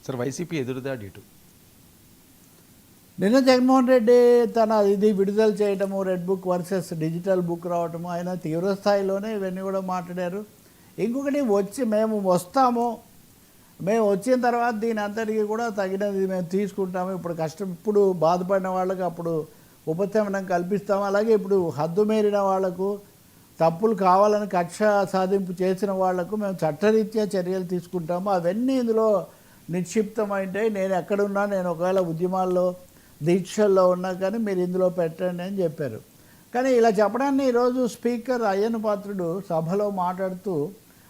Sir YCP ఎదురుదాడి ఇటు నిన్న జగన్మోహన్ రెడ్డి తన ఇది విడుదల చేయటము, red book versus digital book రావటము, ఆయన తీవ్రస్థాయిలోనే ఇవన్నీ కూడా మాట్లాడారు. ఇంకొకటి మేము వస్తాము, మేము వచ్చిన తర్వాత దీని అంతటికి కూడా తగినది మేము తీసుకుంటాము. ఇప్పుడు బాధపడిన వాళ్ళకి అప్పుడు ఉపశమనం కల్పిస్తాము. అలాగే ఇప్పుడు హద్దు మీరిన వాళ్లకు, తప్పులు కావాలని కక్ష సాధింపు చేసిన వాళ్లకు మేము చట్టరీత్యా చర్యలు తీసుకుంటాము. అవన్నీ ఇందులో నిక్షిప్తమైంటాయి. నేను ఎక్కడున్నా, నేను ఒకవేళ ఉద్యమాల్లో దీక్షల్లో ఉన్నా కానీ మీరు ఇందులో పెట్టండి అని చెప్పారు. కానీ ఇలా చెప్పడాన్ని ఈరోజు స్పీకర్ అయ్యన్న పాత్రుడు సభలో మాట్లాడుతూ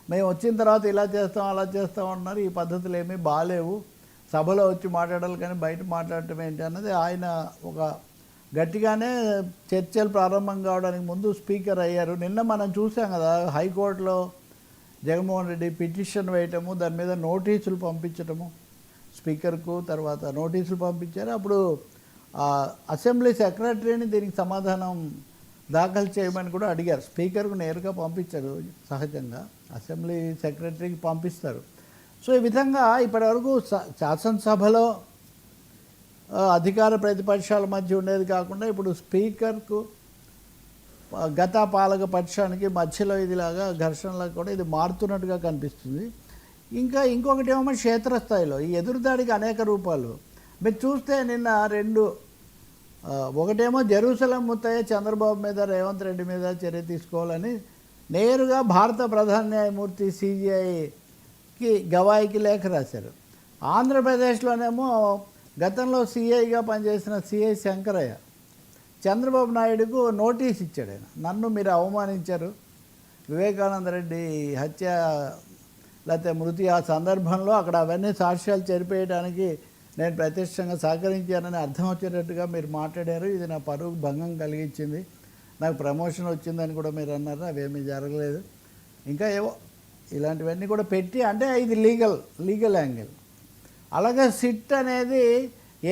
మేము వచ్చిన తర్వాత ఇలా చేస్తాం అలా చేస్తాం అన్నారు. ఈ పద్ధతులు ఏమీ బాగాలేవు, సభలో వచ్చి మాట్లాడాలి కానీ బయట మాట్లాడటం ఏంటి అన్నది ఆయన ఒక గట్టిగానే చర్చలు ప్రారంభం కావడానికి ముందు స్పీకర్ అయ్యారు. నిన్న మనం చూసాం కదా, హైకోర్టులో జగన్మోహన్ రెడ్డి పిటిషన్ వేయటము, దాని మీద నోటీసులు పంపించటము స్పీకర్కు, తర్వాత నోటీసులు పంపించారు. అప్పుడు అసెంబ్లీ సెక్రటరీని దీనికి సమాధానం దాఖలు చేయమని కూడా అడిగారు. స్పీకర్కు నేరుగా పంపించారు. సహజంగా అసెంబ్లీ సెక్రటరీకి పంపిస్తారు. సో ఈ విధంగా ఇప్పటివరకు శాసనసభలో అధికార ప్రతిపక్షాల మధ్య ఉండేది కాకుండా ఇప్పుడు స్పీకర్కు గత పాలక పక్షానికి మధ్యలో ఇదిలాగా ఘర్షణలా కూడా ఇది మారుతున్నట్టుగా కనిపిస్తుంది. ఇంకొకటి ఏమో క్షేత్రస్థాయిలో ఈ ఎదురుదాడికి అనేక రూపాలు మీరు చూస్తే నిన్న ఒకటేమో జెరూసలం ముత్తయ్య చంద్రబాబు మీద, రేవంత్ రెడ్డి మీద చర్య తీసుకోవాలని నేరుగా భారత ప్రధాన న్యాయమూర్తి సిజేఐకి గవాయికి లేఖ రాశారు. ఆంధ్రప్రదేశ్లోనేమో గతంలో సిఐగా పనిచేసిన సిఐ శంకరయ్య చంద్రబాబు నాయుడుకు నోటీస్ ఇచ్చాడు. ఆయన నన్ను మీరు అవమానించారు, వివేకానంద రెడ్డి హత్య లేకపోతే మృతి ఆ సందర్భంలో అక్కడ అవన్నీ సాక్ష్యాలు చెరిపేయడానికి నేను ప్రత్యక్షంగా సహకరించానని అర్థం వచ్చేటట్టుగా మీరు మాట్లాడారు. ఇది నా పరువు భంగం కలిగించింది, నాకు ప్రమోషన్ వచ్చిందని కూడా మీరు అన్నారు. అవేమీ జరగలేదు. ఇంకా ఏవో ఇలాంటివన్నీ కూడా పెట్టి, అంటే ఇది లీగల్ యాంగిల్. అలాగే సిట్ అనేది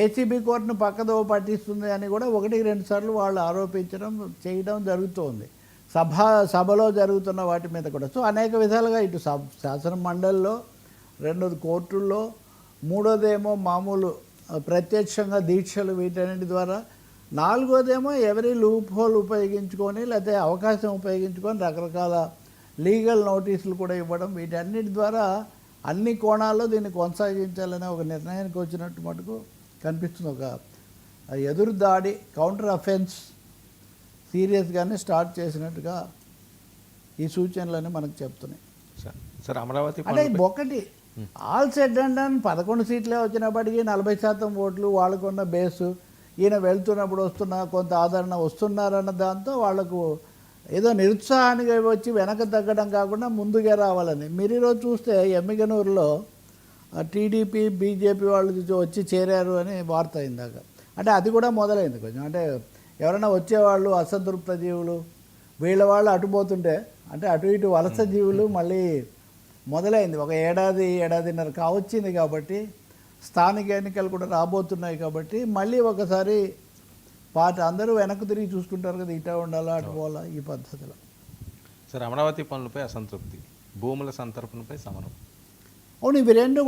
ఏసీబీ కోర్టును పక్కదో పట్టిస్తుంది అని కూడా 1-2 సార్లు వాళ్ళు చేయడం జరుగుతోంది సభలో జరుగుతున్న వాటి మీద కూడా. సో అనేక విధాలుగా ఇటు శాసన మండలిలో, రెండోది కోర్టుల్లో, మూడోదేమో మామూలు ప్రత్యక్షంగా దీక్షలు వీటన్నిటి ద్వారా, నాలుగోదేమో ఎవరి లూప్ హోల్ ఉపయోగించుకొని లేకపోతే అవకాశం ఉపయోగించుకొని రకరకాల లీగల్ నోటీసులు కూడా ఇవ్వడం, వీటన్నిటి ద్వారా అన్ని కోణాల్లో దీన్ని కొనసాగించాలనే ఒక నిర్ణయానికి వచ్చినట్టు మటుకు కనిపిస్తుంది. ఒక ఎదురు దాడి, కౌంటర్ అఫెన్స్ సీరియస్గానే స్టార్ట్ చేసినట్టుగా ఈ సూచనలన్నీ మనకు చెప్తున్నాయి. సార్ అమరావతి అంటే ఒకటి ఆల్ సెడ్ అండ్ డన్ 11 సీట్లే వచ్చినప్పటికీ 40% ఓట్లు వాళ్ళకున్న బేసు, ఈయన వెళ్తున్నప్పుడు కొంత ఆదరణ వస్తున్నారన్న దాంతో వాళ్లకు ఏదో నిరుత్సాహానికి వచ్చి వెనక తగ్గడం కాకుండా ముందుగా రావాలని. మీరు ఈరోజు చూస్తే ఎమ్మిగనూరులో టీడీపీ బీజేపీ వాళ్ళు వచ్చి చేరారు అని వార్త అయిందాక. అంటే అది కూడా మొదలైంది కొంచెం. అంటే ఎవరైనా వచ్చేవాళ్ళు అసంతృప్త జీవులు వీళ్ళ వాళ్ళు అటుపోతుంటే, అంటే అటు ఇటు వలస జీవులు మళ్ళీ మొదలైంది. ఒక ఏడాదిన్నర కావచ్చింది కాబట్టి, స్థానిక ఎన్నికలు కూడా రాబోతున్నాయి కాబట్టి మళ్ళీ ఒకసారి అందరూ వెనక్కి తిరిగి చూసుకుంటారు కదా, ఇటా ఉండాలా అటు పోవాలా ఈ పద్ధతిలో. సార్ అమరావతి పనులపై అసంతృప్తి, భూముల సంతర్పణపై సమరం. అవును, ఇవి రెండు